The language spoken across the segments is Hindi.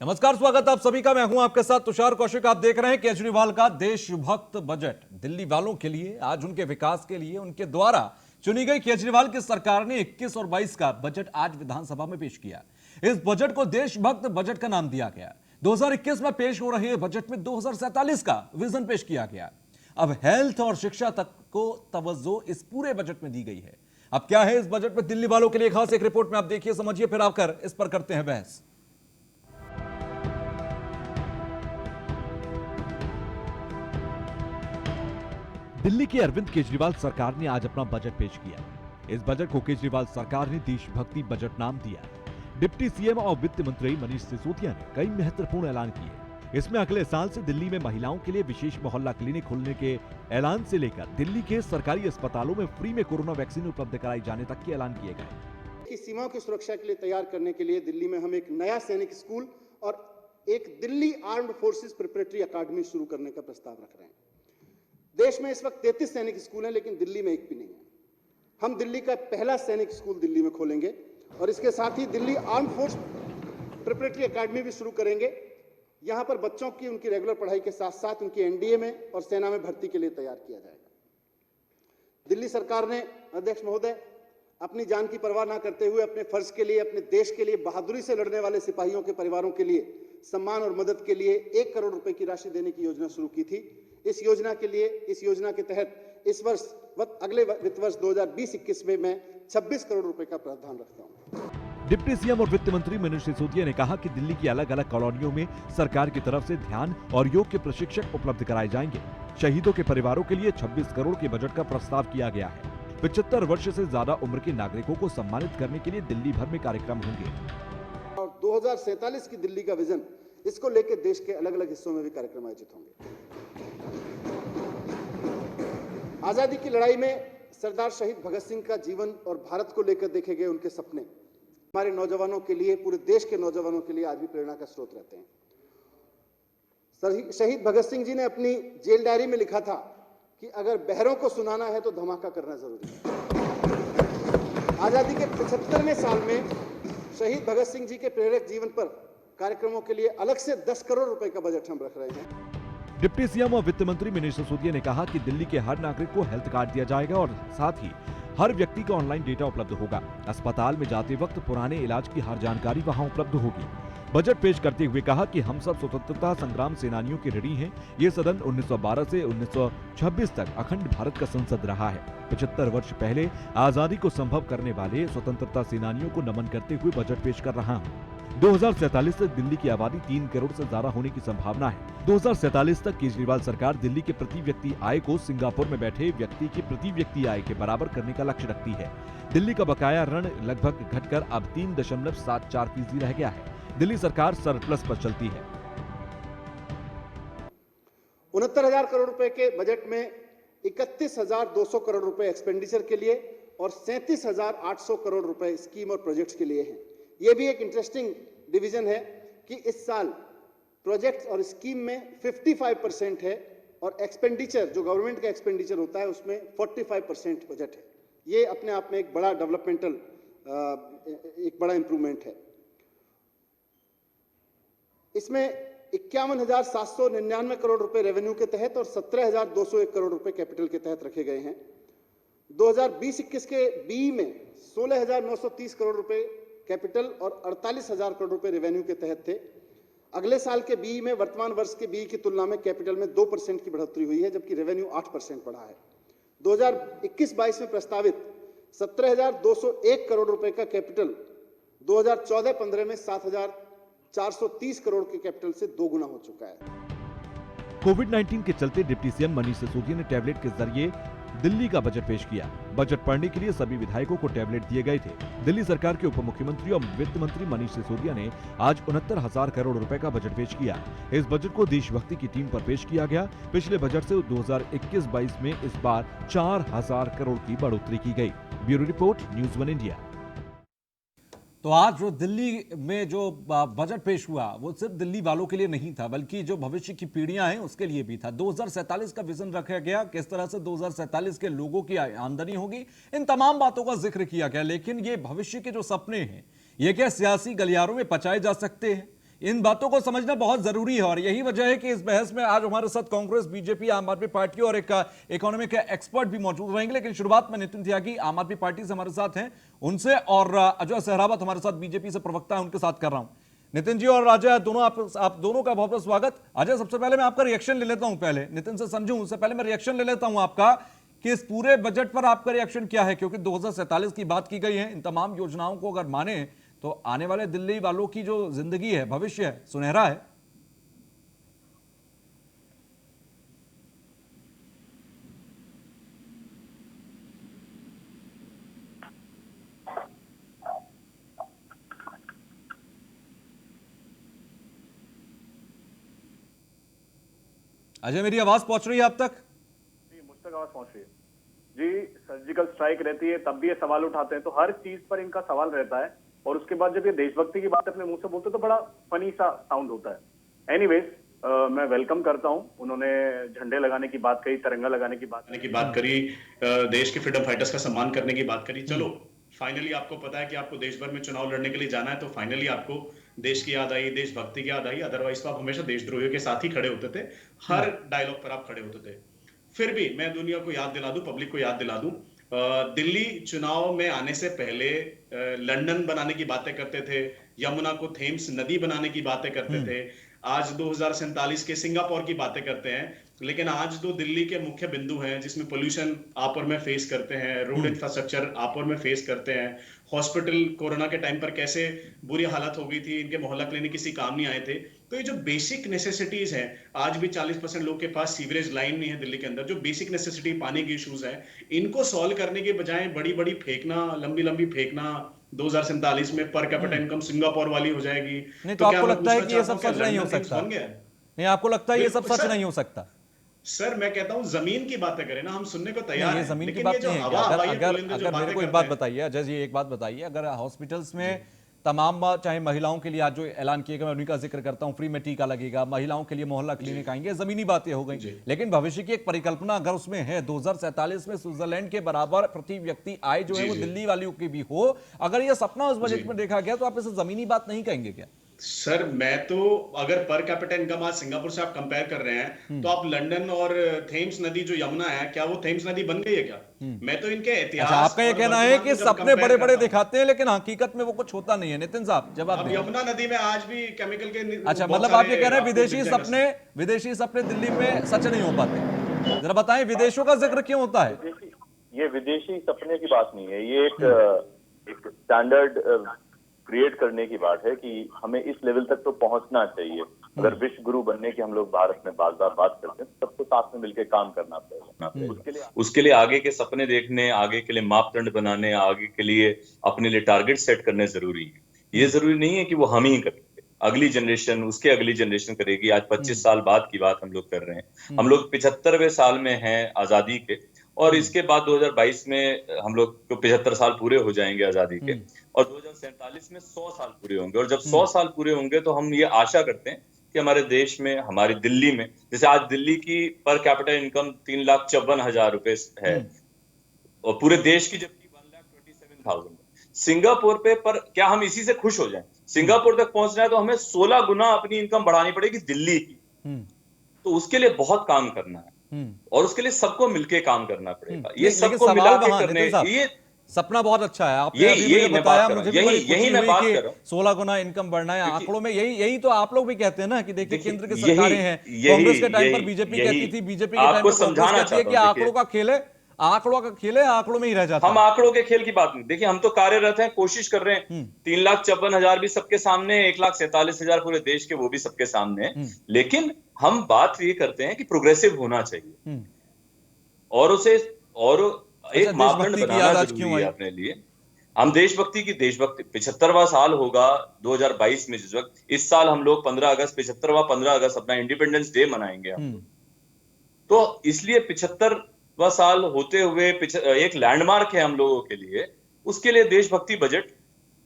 नमस्कार, स्वागत आप सभी का। मैं हूं आपके साथ तुषार कौशिक। आप देख रहे हैं केजरीवाल का देशभक्त बजट। दिल्ली वालों के लिए, आज उनके विकास के लिए उनके द्वारा चुनी गई केजरीवाल की सरकार ने 21 और 22 का बजट आज विधानसभा में पेश किया। इस बजट को देशभक्त बजट का नाम दिया गया। 2021 में पेश हो रहे बजट में 2047 का विजन पेश किया गया। अब हेल्थ और शिक्षा तक को तवज्जो इस पूरे बजट में दी गई है। अब क्या है इस बजट में दिल्ली वालों के लिए खास, एक रिपोर्ट में आप देखिए, समझिए, फिर आकर इस पर करते हैं बहस। दिल्ली की अरविंद केजरीवाल सरकार ने आज अपना बजट पेश किया। इस बजट को केजरीवाल सरकार ने देशभक्ति बजट नाम दिया। डिप्टी सीएम और वित्त मंत्री मनीष सिसोदिया ने कई महत्वपूर्ण ऐलान किए। इसमें अगले साल से दिल्ली में महिलाओं के लिए विशेष मोहल्ला क्लिनिक खोलने के ऐलान से लेकर दिल्ली के सरकारी अस्पतालों में फ्री में कोरोना वैक्सीन उपलब्ध कराई जाने तक के ऐलान किए गए। की सीमाओं की सुरक्षा के लिए तैयार करने के लिए दिल्ली में हम एक नया सैनिक स्कूल और एक दिल्ली आर्म्ड फोर्सेस प्रिपरेटरी अकादमी शुरू करने का प्रस्ताव रख रहे हैं। देश में इस वक्त 33 सैनिक स्कूल हैं, लेकिन दिल्ली में एक भी नहीं है। हम दिल्ली का पहला सैनिक स्कूल दिल्ली में खोलेंगे और इसके साथ ही दिल्ली आर्म फोर्स प्रिपरेटरी अकादमी भी शुरू करेंगे। यहां पर बच्चों की उनकी रेगुलर पढ़ाई के साथ साथ उनकी एनडीए में और सेना में भर्ती के लिए तैयार किया जाएगा। दिल्ली सरकार ने, अध्यक्ष महोदय, अपनी जान की परवाह ना करते हुए अपने फर्ज के लिए, अपने देश के लिए बहादुरी से लड़ने वाले सिपाहियों के परिवारों के लिए सम्मान और मदद के लिए 1 करोड़ रुपए की राशि देने की योजना शुरू की थी। इस योजना के तहत इस वर्ष अगले वित्त वर्ष 2020-21 में मैं 26 करोड़ रुपए का प्रावधान रखता हूं। डिप्टी सीएम और वित्त मंत्री मनीष सिसोदिया ने कहा कि दिल्ली की अलग अलग कॉलोनियों में सरकार की तरफ से ध्यान और योग के प्रशिक्षक उपलब्ध कराए जाएंगे। शहीदों के परिवारों के लिए 26 करोड़ के बजट का प्रस्ताव किया गया है। 75 वर्ष से ज्यादा उम्र के नागरिकों को सम्मानित करने के लिए दिल्ली भर में कार्यक्रम होंगे। और 2047 की दिल्ली का विजन, इसको लेकर देश के अलग अलग हिस्सों में भी कार्यक्रम आयोजित होंगे। आजादी की लड़ाई में सरदार शहीद भगत सिंह का जीवन और भारत को लेकर देखे गए उनके सपने हमारे नौजवानों के लिए, पूरे देश के नौजवानों के लिए आज भी प्रेरणा का स्रोत रहते हैं। शहीद भगत सिंह जी ने अपनी जेल डायरी में लिखा था कि अगर बहरों को सुनाना है तो धमाका करना जरूरी है। आजादी के 75वें साल में शहीद भगत सिंह जी के प्रेरक जीवन पर कार्यक्रमों के लिए अलग से 10 करोड़ रुपए का बजट हम रख रहे हैं। डिप्टी सीएम और वित्त मंत्री मनीष सिसोदिया ने कहा कि दिल्ली के हर नागरिक को हेल्थ कार्ड दिया जाएगा और साथ ही हर व्यक्ति का ऑनलाइन डेटा उपलब्ध होगा। अस्पताल में जाते वक्त पुराने इलाज की हर जानकारी वहां उपलब्ध होगी। बजट पेश करते हुए कहा कि हम सब स्वतंत्रता संग्राम सेनानियों के ऋणी हैं। ये सदन 1912 से 1926 तक अखंड भारत का संसद रहा है। 75 वर्ष पहले आजादी को संभव करने वाले स्वतंत्रता सेनानियों को नमन करते हुए बजट पेश कर रहा हूँ। 2047 तक दिल्ली की आबादी 3 करोड़ से ज्यादा होने की संभावना है। 2047 तक केजरीवाल सरकार दिल्ली के प्रति व्यक्ति आय को सिंगापुर में बैठे व्यक्ति की प्रति व्यक्ति आय के बराबर करने का लक्ष्य रखती है। दिल्ली का बकाया ऋण लगभग घटकर अब 3.74% रह गया है। दिल्ली सरकार सरप्लस पर चलती है। 69,000 करोड़ रुपए के बजट में 31,200 करोड़ रुपए एक्सपेंडिचर के लिए और 37,800 करोड़ रुपए स्कीम और प्रोजेक्ट्स के लिए हैं। ये भी एक इंटरेस्टिंग डिवीजन है कि इस साल प्रोजेक्ट्स और स्कीम में 55% है और एक्सपेंडिचर, जो गवर्नमेंट का एक्सपेंडिचर होता है, उसमें 45% बजट है। ये अपने आप में एक बड़ा डेवलपमेंटल, एक बड़ा इंप्रूवमेंट है। इसमें 51,799 करोड़ रुपए रेवेन्यू के तहत और 17,201 करोड़ रुपए कैपिटल के तहत रखे गए हैं। 2020-21 के बी में 16,930 करोड़ रुपए कैपिटल और 48,000 करोड़ रुपए रेवेन्यू के तहत थे। अगले साल के बी में वर्तमान वर्ष के बी की तुलना में कैपिटल में 2% की बढ़ोतरी हुई है, जबकि रेवेन्यू 8% बढ़ा है। 2021-22 में प्रस्तावित 17,201 करोड़ रुपए का कैपिटल 2014-15 में 7,430 करोड़ के कैपिटल से 2 गुना हो चुका है। कोविड-19 के चलते डिप्टी सीएम मनीष सिसोदिया ने टैबलेट के जरिए दिल्ली का बजट पेश किया। बजट पढ़ने के लिए सभी विधायकों को टैबलेट दिए गए थे। दिल्ली सरकार के उप मुख्यमंत्री और वित्त मंत्री मनीष सिसोदिया ने आज 69,000 करोड़ रुपए का बजट पेश किया। इस बजट को देशभक्ति की टीम पर पेश किया गया। पिछले बजट से 2021-22 में इस बार 4,000 करोड़ की बढ़ोतरी की गई। Bureau report, news 1 India. तो आज जो दिल्ली में जो बजट पेश हुआ वो सिर्फ दिल्ली वालों के लिए नहीं था, बल्कि जो भविष्य की पीढ़ियां हैं उसके लिए भी था। 2047 का विजन रखा गया, किस तरह से 2047 के लोगों की आमदनी होगी, इन तमाम बातों का जिक्र किया गया। लेकिन ये भविष्य के जो सपने हैं, ये क्या सियासी गलियारों में पचाए जा सकते हैं? इन बातों को समझना बहुत जरूरी है और यही वजह है कि इस बहस में आज हमारे साथ कांग्रेस, बीजेपी, आम आदमी पार्टी और एक इकोनॉमिक एक्सपर्ट भी मौजूद रहेंगे। लेकिन शुरुआत में नितिन त्यागी आम आदमी पार्टी से हमारे साथ हैं, उनसे, और अजय सहरावत हमारे साथ बीजेपी से प्रवक्ता है, उनके साथ कर रहा हूं। नितिन जी और अजय दोनों, आप दोनों का बहुत बहुत स्वागत। अजय, सबसे पहले मैं आपका रिएक्शन ले लेता हूं, पहले नितिन से समझूं उससे पहले मैं रिएक्शन ले लेता हूं आपका कि इस पूरे बजट पर आपका रिएक्शन क्या है, क्योंकि 2047 की बात की गई है। इन तमाम योजनाओं को अगर माने तो आने वाले दिल्ली वालों की जो जिंदगी है, भविष्य है, सुनहरा है। अजय, मेरी आवाज पहुंच रही है आप तक? जी, मुझ तक आवाज पहुंच रही है जी। सर्जिकल स्ट्राइक रहती है तब भी ये सवाल उठाते हैं, तो हर चीज पर इनका सवाल रहता है। और उसके बाद जब ये देशभक्ति की बात अपने मुंह से बोलते हैं तो बड़ा फनी सा साउंड होता है। एनीवेज, मैं वेलकम करता हूं, उन्होंने झंडे लगाने की बात कही, तिरंगा लगाने की बात करी, देश के फ्रीडम फाइटर्स का सम्मान करने की बात करी। चलो, फाइनली आपको पता है कि आपको देश भर में चुनाव लड़ने के लिए जाना है, तो फाइनली आपको देश की याद आई, देशभक्ति की याद आई। अदरवाइज तो आप हमेशा देशद्रोहियों के साथ ही खड़े होते थे, हर डायलॉग पर आप खड़े होते थे। फिर भी मैं दुनिया को याद दिला दूं, पब्लिक को याद दिला दूं, दिल्ली चुनाव में आने से पहले लंदन बनाने की बातें करते थे, यमुना को थेम्स नदी बनाने की बातें करते थे। आज 2047 के सिंगापुर की बातें करते हैं। लेकिन आज जो दिल्ली के मुख्य बिंदु हैं, जिसमें पोल्यूशन आपस में फेस करते हैं, रोड इंफ्रास्ट्रक्चर आपस में फेस करते हैं, हॉस्पिटल कोरोना के टाइम पर कैसे बुरी हालत हो गई थी, इनके मोहल्ला क्लिनिक किसी काम नहीं आए थे। तो ये जो बेसिक नेसेसिटीज हैं, आज भी 40% लोग के पास सीवरेज लाइन नहीं है दिल्ली के अंदर। जो बेसिक नेसेसिटी, पानी के इश्यूज हैं, इनको सॉल्व करने के बजाय बड़ी बड़ी फेंकना, लंबी लंबी फेंकना, 2047 में पर कैपिटा इनकम सिंगापुर वाली हो जाएगी। नहीं, तो आपको लगता है कि ये सब सच नहीं हो सकता? नहीं, आपको लगता है ये सब सच नहीं हो सकता? सर, मैं कहता हूं जमीन की बातें करें ना, हम सुनने को तैयार हैं। जमीन की बात नहीं है। अगर मेरे को एक बात बताइए अजय जी, एक बात बताइए, अगर हॉस्पिटल्स में तमाम, चाहे महिलाओं के लिए आज जो ऐलान किया गया, मैं उन्हीं का जिक्र करता हूं, फ्री में टीका लगेगा, महिलाओं के लिए मोहल्ला क्लिनिक आएंगे, जमीनी बातें हो गई। लेकिन भविष्य की एक परिकल्पना अगर उसमें है, 2047 में स्विट्जरलैंड के बराबर प्रति व्यक्ति आय जो है वो दिल्ली वालों की भी हो, अगर ये सपना उस बजट में देखा गया, तो आप इसे जमीनी बात नहीं कहेंगे क्या? सर, मैं तो, अगर पर कैपिटा इनकम आज सिंगापुर से आप कंपेयर कर रहे हैं, तो आप लंदन और थेम्स नदी जो यमुना है, क्या वो थेम्स नदी बन गई है क्या? मैं तो इनके इतिहास। अच्छा, आपका ये कहना है कि सपने बड़े बड़े दिखाते हैं लेकिन हकीकत में वो कुछ होता नहीं है। नितिन साहब, जब आप यमुना नदी में आज भी केमिकल के, अच्छा, मतलब आप ये कह रहे हैं विदेशी सपने दिल्ली में सच नहीं हो पाते? जरा बताएं, विदेशों का जिक्र क्यों होता है? ये विदेशी सपने की बात नहीं है, ये एक स्टैंडर्ड क्रिएट करने की बात है कि हमें इस लेवल तक तो पहुंचना चाहिए। अगर विश्व गुरु बनने की हम लोग भारत में बार बार बात करते हैं, सबको साथ में मिलकर काम करना पड़ेगा। उसके लिए आगे के सपने देखने, आगे के लिए मापदंड बनाने, आगे के लिए अपने लिए टारगेट सेट करने जरूरी है। ये जरूरी नहीं है कि वो हम ही करेंगे, अगली जनरेशन, उसके अगली जनरेशन करेगी। आज 25 साल बाद की बात हम लोग कर रहे हैं। हम लोग 75वें साल में हैं आजादी के, और इसके बाद 2022 में हम लोग को 75 साल पूरे हो जाएंगे आजादी के, और 2047 में 100 साल पूरे होंगे। और जब 100 साल पूरे होंगे तो हम ये आशा करते हैं कि हमारे देश में, हमारी दिल्ली में, जैसे आज दिल्ली की पर कैपिटा इनकम 3,54,000 रुपए है, और पूरे देश की जबकि 1,27,000। सिंगापुर पे, पर क्या हम इसी से खुश हो जाएं? सिंगापुर तक पहुंचना है तो हमें 16 गुना अपनी इनकम बढ़ानी पड़ेगी दिल्ली की। तो उसके लिए बहुत काम करना है, और उसके लिए सबको मिलके काम करना पड़ेगा। ये सबको मिला के करने, ये सपना बहुत अच्छा है। आपने यही बताया, मुझे यही मैं बात कर रहा हूं, 16 गुना इनकम बढ़ना है। आंकड़ों में यही तो आप लोग भी कहते हैं ना कि देखिए केंद्र की सरकारें हैं, कांग्रेस के टाइम पर बीजेपी कहती थी, बीजेपी के टाइम पर कांग्रेस कहती है कि आंकड़ों का खेल है, आंकड़ों में ही रह जाता है। हम आंकड़ों के खेल की बात नहीं, देखिए हम तो कार्यरत हैं, कोशिश कर रहे हैं। 3,54,000 भी सबके सामने, 1,47,000 पूरे देश के, वो भी सबके सामने है। लेकिन हम बात ये करते हैं कि प्रोग्रेसिव होना चाहिए, और उसे और एक मापदंड बनाना जरूरी है अपने लिए। हम देशभक्ति 75वां साल होगा 2022 में, जिस वक्त इस साल हम लोग 15 अगस्त अपना इंडिपेंडेंस डे मनाएंगे हम। तो इसलिए 75वां साल होते हुए एक लैंडमार्क है हम लोगों के लिए। उसके लिए देशभक्ति बजट,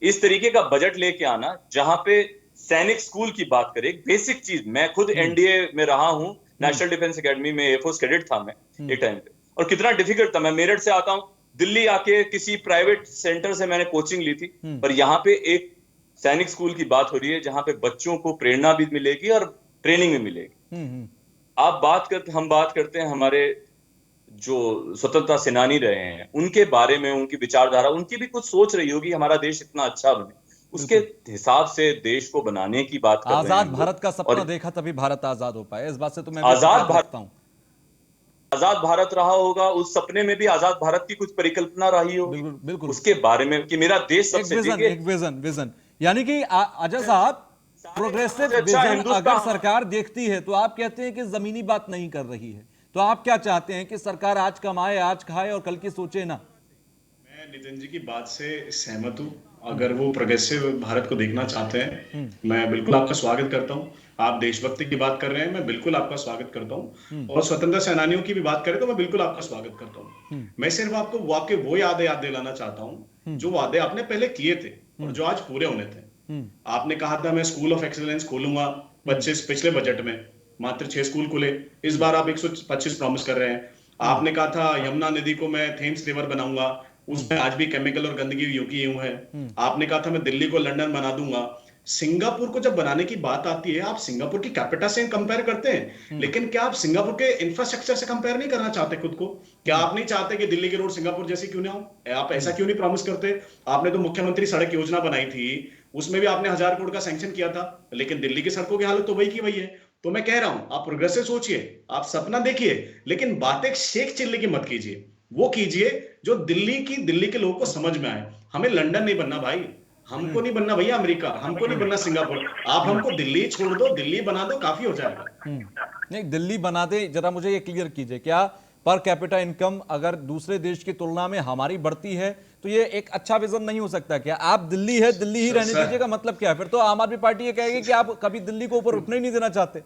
इस तरीके का बजट लेके आना जहां पे सैनिक स्कूल की बात करें, एक बेसिक चीज। मैं खुद एनडीए में रहा हूं, नेशनल डिफेंस एकेडमी में एयरफोर्स कैडेट था मैं एक टाइम पे, और कितना डिफिकल्ट था। मैं मेरठ से आता हूं, दिल्ली आके किसी प्राइवेट सेंटर से मैंने कोचिंग ली थी, पर यहाँ पे एक सैनिक स्कूल की बात हो रही है, जहां पे बच्चों को प्रेरणा भी मिलेगी और ट्रेनिंग भी मिलेगी। हम बात करते हैं हमारे जो स्वतंत्रता सेनानी रहे हैं, उनके बारे में, उनकी विचारधारा, उनकी भी कुछ सोच रही होगी हमारा देश इतना अच्छा बने, उसके हिसाब से देश को बनाने की बात कर रहे हैं। आजाद भारत का सपना देखा तभी भारत आजाद हो पाया, इस बात से तो मैं आजाद रखता हूं। आजाद भारत रहा होगा, उस सपने में भी आजाद भारत की कुछ परिकल्पना रही होगी, बिल्कुल बिल्कुल, उसके बारे में कि मेरा देश सबसे एक विजन, यानी कि अजय साहब, प्रोग्रेसिव विजन अगर सरकार देखती है तो आप कहते हैं कि जमीनी बात नहीं कर रही है, तो आप क्या चाहते हैं कि सरकार आज कमाए, आज खाए और कल की सोचे ना? मैं नितिन जी की बात से सहमत हूं। अगर वो प्रोग्रेसिव भारत को देखना चाहते हैं, मैं बिल्कुल आपका स्वागत करता हूं। आप देशभक्ति की बात कर रहे हैं, मैं बिल्कुल आपका स्वागत करता हूं। और स्वतंत्रता सेनानियों की भी बात करें तो मैं बिल्कुल आपका स्वागत करता हूं। मैं सिर्फ आपको वाकई वो याद दिलाना चाहता हूं जो वादे आपने पहले किए थे और जो आज पूरे होने थे। आपने कहा था मैं स्कूल ऑफ एक्सीलेंस खोलूंगा, 25 पिछले बजट में मात्र 6 स्कूल खुले, इस बार आप 125 प्रॉमिस कर रहे हैं। आपने कहा था यमुना नदी को मैं थेम्स रिवर बनाऊंगा, उसमें आज भी केमिकल और गंदगी यूं की यूं है। आपने कहा था मैं दिल्ली को लंदन बना दूंगा। सिंगापुर को जब बनाने की बात आती है, आप सिंगापुर की कैपिटल से कंपेयर करते हैं, लेकिन क्या आप सिंगापुर के इंफ्रास्ट्रक्चर से कंपेयर नहीं करना चाहते खुद को? क्या आप नहीं चाहते कि दिल्ली के रोड सिंगापुर जैसे क्यों ना हो? आप ऐसा क्यों नहीं प्रॉमिस करते? आपने तो मुख्यमंत्री सड़क योजना बनाई थी, उसमें भी आपने 1000 करोड़ का सैंक्शन किया था, लेकिन दिल्ली की सड़कों की हालत तो वही की वही है। तो मैं कह रहा हूं, आप प्रोग्रेसिव सोचिए, आप सपना देखिए, लेकिन बातें शेख चिल्ली की मत कीजिए। वो कीजिए जो दिल्ली के लोगों को समझ में आए। हमें लंदन नहीं बनना भाई, हमको नहीं बनना भैया अमेरिका, हमको नहीं बनना सिंगापुर। आप हमको दिल्ली छोड़ दो, दिल्ली बना दो, काफी हो जाएगा। नहीं, दिल्ली बना दे, जरा मुझे ये क्लियर कीजिए, क्या पर कैपिटा इनकम अगर दूसरे देश की तुलना में हमारी बढ़ती है तो ये एक अच्छा विजन नहीं हो सकता? क्या आप दिल्ली है, दिल्ली ही रहने दीजिएगा, मतलब क्या है? फिर तो आम आदमी पार्टी ये कहेगी कि आप कभी दिल्ली को ऊपर उठने ही नहीं देना चाहते।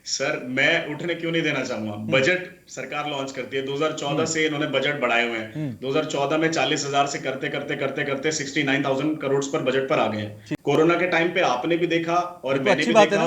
सर, मैं उठने क्यों नहीं देना चाहूंगा? बजट सरकार लॉन्च करती है, 2014 से इन्होंने बजट बढ़ाए हुए हैं। 2014 में 40,000 से करते करते करते करते 69,000 करोड़ पर बजट पर आ गए हैं। कोरोना के टाइम पे आपने भी देखा और मैंने भी देखा,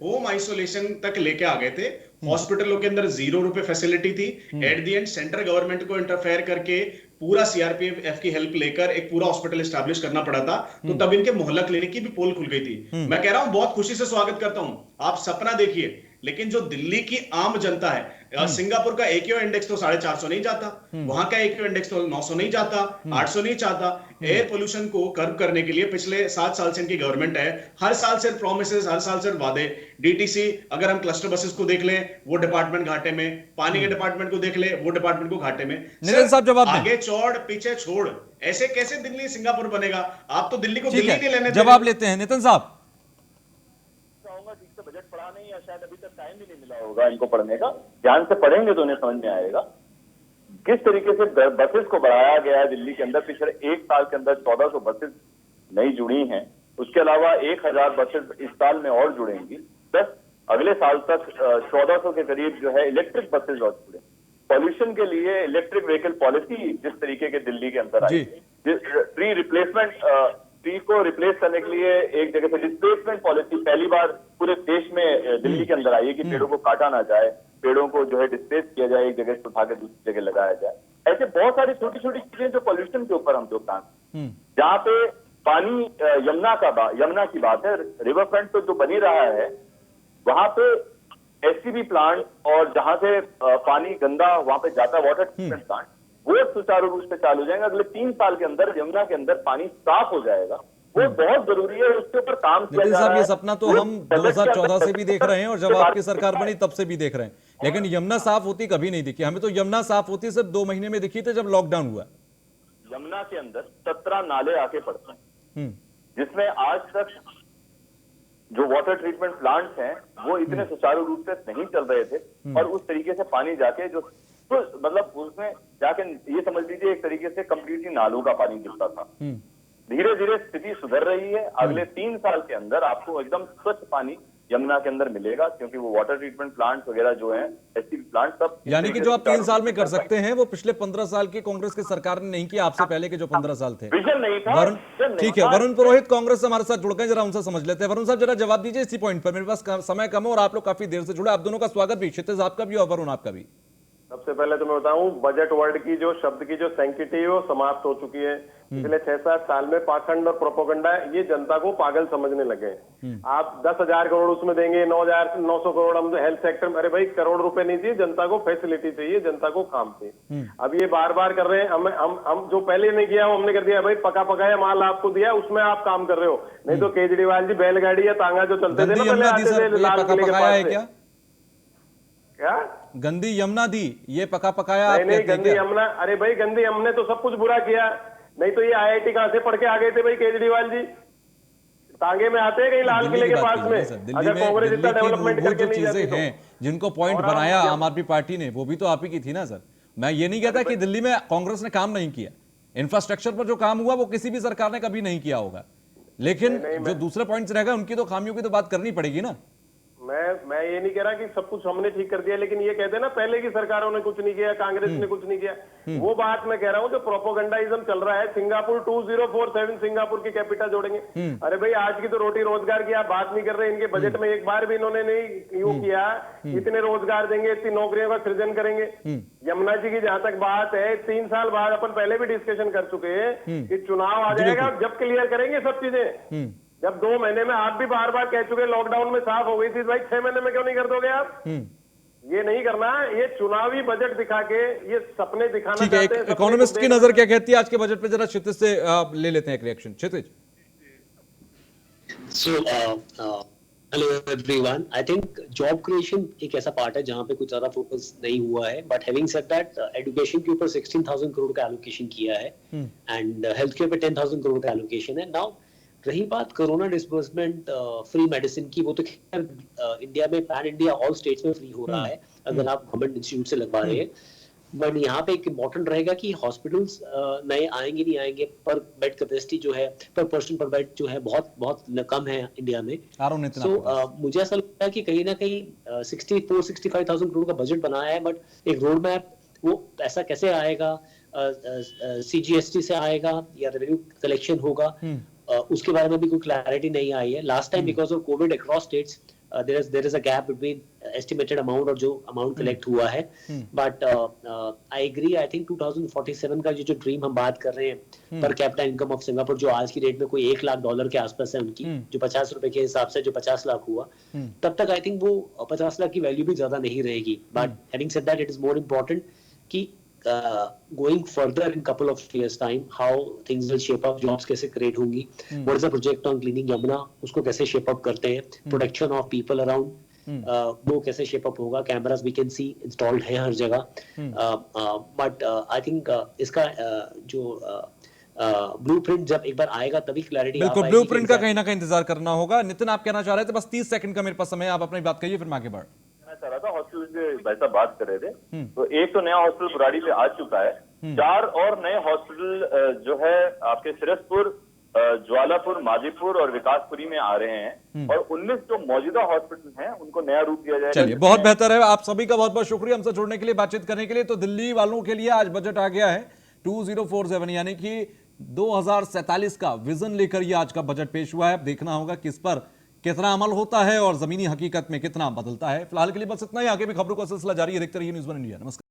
होम आइसोलेशन तक लेके आ गए थे। हॉस्पिटलों के अंदर ₹0 फैसिलिटी थी। At the end central government को इंटरफेयर करके पूरा सीआरपीएफ की हेल्प लेकर एक पूरा हॉस्पिटल एस्टैब्लिश करना पड़ा था, तो तब इनके मोहल्ला क्लिनिक की भी पोल खुल गई थी। मैं कह रहा हूं, बहुत खुशी से स्वागत करता हूं, आप सपना देखिए, लेकिन जो दिल्ली की आम जनता है, सिंगापुर का AQI इंडेक्स तो 450 नहीं जाता, वहां का AQI इंडेक्स तो 900 नहीं जाता, 800 नहीं चाहता। एयर पोल्यूशन को कर्व करने के लिए पिछले 7 साल से इनकी गवर्नमेंट है, हर साल सिर्फ प्रॉमिसेस, हर साल सिर्फ वादे। डीटीसी, अगर हम क्लस्टर बसेस को देख लें, वो डिपार्टमेंट घाटे में, पानी के डिपार्टमेंट को देख ले, वो डिपार्टमेंट को घाटे में। आगे चौड़ पीछे छोड़, ऐसे कैसे दिल्ली सिंगापुर बनेगा? आप तो दिल्ली को दिल्ली नहीं लेने देंगे। जवाब लेते हैं नितिन साहब। ठीक से बजट पढ़ा नहीं, या शायद अभी तक टाइम भी नहीं मिला होगा इनको पढ़ने का। ध्यान से पढ़ेंगे तो उन्हें समझ में आएगा किस तरीके से बसेस को बढ़ाया गया है दिल्ली के अंदर। पिछले 1 साल के अंदर 1400 बसेस नई जुड़ी हैं, उसके अलावा 1000 बसेस इस साल में और जुड़ेंगी, प्लस अगले साल तक 1400 के करीब जो है इलेक्ट्रिक बसेस और जुड़े। पॉल्यूशन के लिए इलेक्ट्रिक व्हीकल पॉलिसी जिस तरीके के दिल्ली के अंदर आई, ट्री रिप्लेसमेंट, ट्री को रिप्लेस करने के लिए एक जगह से डिस्प्लेसमेंट पॉलिसी पहली बार पूरे देश में दिल्ली के अंदर आई है कि पेड़ों को काटा ना जाए, पेड़ों को जो है डिस्प्लेस किया जाए, एक जगह से उठा के दूसरी जगह लगाया जाए। ऐसे बहुत सारी छोटी छोटी चीजें जो पॉल्यूशन के ऊपर हम योगदान, जहाँ पे पानी यमुना की बात है, रिवर फ्रंट पे जो बनी रहा है वहां पे एससीबी प्लांट, और जहां से पानी गंदा वहां पे जाता है वाटर ट्रीटमेंट प्लांट, वो सुचारू रूप से चालू हो जाएंगे। अगले 3 साल के अंदर यमुना के अंदर पानी साफ हो जाएगा, वो बहुत जरूरी है, उसके ऊपर काम किया जा रहा है। ये सपना तो हम 2014 से भी देख रहे हैं और जब आपकी सरकार बनी तब से भी देख रहे हैं, लेकिन यमुना साफ होती कभी नहीं दिखी हमें। तो यमुना साफ होती सिर्फ 2 महीने में दिखी थी जब लॉकडाउन हुआ। यमुना के अंदर 17 नाले आके पड़ते हैं, जिसमें आज तक जो वाटर ट्रीटमेंट प्लांट्स हैं वो इतने सुचारू रूप से नहीं चल रहे थे, और उस तरीके से पानी जाके जो तो मतलब उसमें जाके ये समझ लीजिए एक तरीके से कंप्लीटली नालों का पानी गिरता था। धीरे धीरे स्थिति सुधर रही है। अगले 3 साल के अंदर आपको एकदम स्वच्छ पानी यमुना के अंदर मिलेगा, क्योंकि वो वाटर ट्रीटमेंट प्लांट वगैरह जो हैं, एसटीपी प्लांट सब, यानी कि जो आप 3 साल में कर सकते हैं वो पिछले 15 साल की कांग्रेस की सरकार ने नहीं किया, आपसे पहले के जो 15 साल थे। विजन नहीं था। ठीक है, वरुण पुरोहित कांग्रेस से हमारे साथ जुड़ गए, जरा उनसे समझ लेते हैं। वरुण साहब जरा जवाब दीजिए इसी पॉइंट पर, मेरे पास समय कम है और आप लोग काफी देर से जुड़े। आप दोनों का स्वागत भी, क्षितिज आपका भी और वरुण आपका भी। सबसे पहले तो मैं बताऊं, बजट वर्ड की जो शब्द की जो सैंक्टिटी है वो समाप्त हो चुकी है। पिछले 6-7 साल में पाखंड और प्रोपोगंडा ये जनता को पागल समझने लगे हैं। आप 10,000 करोड़ उसमें देंगे, 9,900 करोड़ हम हेल्थ सेक्टर में, अरे भाई करोड़ रुपए नहीं चाहिए, जनता को फैसिलिटी चाहिए, जनता को काम चाहिए। अब ये बार बार कर रहे हैं, हम जो पहले नहीं किया वो हमने कर दिया, भाई पका पकाया माल आपको दिया, उसमें आप काम कर रहे हो। नहीं तो केजरीवाल जी बैलगाड़ी या तांगा जो चलते थे ना पहले, आते थे लाल किले के पास से। क्या गंदी यमुना दी, ये पका पकाया आप नहीं नहीं, कहते हैं गंदी क्या? यमुना, अरे भाई गंदी यमुना तो सब कुछ बुरा किया। नहीं तो ये आईआईटी कहां से पढ़ के आ गए थे भाई केजरीवाल जी? तांगे में आते हैं कहीं लाल दिल्ली किले की के बात पास कीजिए में, ना सर। दिल्ली अगर में कांग्रेस दिल्ली इतना की डेवलपमेंट मूलभूत करके जो नहीं चीजें जाती तो। हैं जिनको पॉइंट और आप बनाया क्या- आम आदमी पार्टी ने, वो भी तो आप ही की थी ना सर। मैं ये नहीं कहता कि दिल्ली में कांग्रेस ने काम नहीं किया, इंफ्रास्ट्रक्चर पर जो काम हुआ वो किसी भी सरकार ने कभी नहीं किया होगा, लेकिन जो दूसरे पॉइंट्स रह गए उनकी तो खामियों की तो बात करनी पड़ेगी ना। मैं ये नहीं कह रहा कि सब कुछ हमने ठीक कर दिया, लेकिन ये कहते हैं ना पहले की सरकारों ने कुछ नहीं किया, कांग्रेस ने कुछ नहीं किया। वो बात मैं कह रहा हूँ जो प्रोपोगंडाइज्म चल रहा है। सिंगापुर 2047 सिंगापुर की कैपिटल जोड़ेंगे। अरे भाई आज की तो रोटी रोजगार की आप बात नहीं कर रहे। इनके बजट में एक बार भी इन्होंने नहीं यूं किया, इतने रोजगार देंगे, इतनी नौकरियों का सृजन करेंगे। यमुना जी की जहां तक बात है, 3 साल बाद अपन पहले भी डिस्कशन कर चुके हैं कि चुनाव आ जाएगा, जब क्लियर करेंगे सब चीजें। जब 2 महीने में आप भी बार बार कह चुके, लॉकडाउन में साफ हो गई थी, भाई 6 महीने में क्यों नहीं कर दोगे आप? ये नहीं करना, ये चुनावी बजट दिखा के ये सपने दिखाना ठीक है, चाहते हैं। इकोनॉमिस्ट की नजर क्या कहती है आज के बजट पे? जरा क्षितिज से ले लेते हैं एक reaction. Kshitij. Hello everyone, I think job creation एक ऐसा पार्ट है जहां पे कुछ ज्यादा फोकस नहीं हुआ है, but having said that education के ऊपर 16,000 करोड़ का एलोकेशन किया है एंड हेल्थ केयर पे 10,000 करोड़ का एलोकेशन है। नाउ रही बात कोरोना डिस्बर्समेंट, फ्री मेडिसिन की, वो तो खैर इंडिया में पैन इंडिया ऑल स्टेट्स में फ्री हो रहा है अगर आप गवर्नमेंट इंस्टीट्यूट से लगवा रहे हैं। बट यहाँ पे एक इम्पोर्टेंट रहेगा कि हॉस्पिटल्स नए आएंगे नहीं आएंगे, पर बेड कैपेसिटी जो है पर पर्सन पर बेड जो है बहुत बहुत कम है इंडिया में। सो मुझे ऐसा लगता है कि कहीं ना कहीं 64-65,000 करोड़ का बजट बनाया है, बट एक रोड मैप वो ऐसा कैसे आएगा, सीजीएसटी से आएगा या रेवेन्यू कलेक्शन होगा, उसके बारे में भी कोई क्लैरिटी नहीं आई है। Last time because of Covid across states there is a gap between estimated amount और जो अमाउंट कलेक्ट हुआ है। But I agree, I think 2047 का जो ड्रीम हम बात कर रहे हैं per capita income of Singapore, जो आज की रेट में कोई $1 लाख के आसपास है उनकी, जो 50 रुपए के हिसाब से जो 50 लाख हुआ, तब तक आई थिंक वो 50 लाख की वैल्यू भी ज्यादा नहीं रहेगी। But having said that, it is more important कि going further in couple of years time, how things will shape up, jobs कैसे create होंगी, what is the project on cleaning Yamuna, उसको कैसे shape up करते हैं, protection of people around, वो कैसे shape up होगा, cameras we can see installed है हर जगह, but I think इसका जो ब्लूप्रिंट जब एक बार आएगा तभी क्लैरिटी आ पाएगी। बिल्कुल, ब्लूप्रिंट का कहीं ना कहीं इंतजार करना होगा। नितिन, आप कहना चाह रहे थे, बस 30 सेकंड का मेरे पास समय, आप अपनी बात कहिए फिर मैं आगे बढ़ चाह रहा था। हॉस्पिटल के भाई साहब बात कर रहे थे, तो एक तो नया हॉस्पिटल बुराड़ी पे आ चुका है, 4 और नए हॉस्पिटल जो है आपके सिरसपुर, ज्वालापुर, माजीपुर और विकासपुरी में आ रहे हैं, और 19 जो मौजूदा हॉस्पिटल हैं उनको नया रूप दिया जाएगा। चलिए, बहुत बेहतर है। आप सभी का बहुत बहुत शुक्रिया हमसे जुड़ने के लिए, बातचीत करने के लिए। तो दिल्ली वालों के लिए आज बजट आ गया है 2047, यानी कि 2047 का विजन लेकर ये आज का बजट पेश हुआ है। देखना होगा किस पर कितना अमल होता है और जमीनी हकीकत में कितना बदलता है। फिलहाल के लिए बस इतना ही, आगे भी खबरों का सिलसिला जारी है। देखते रहिए न्यूज़ 1 इंडिया। नमस्कार।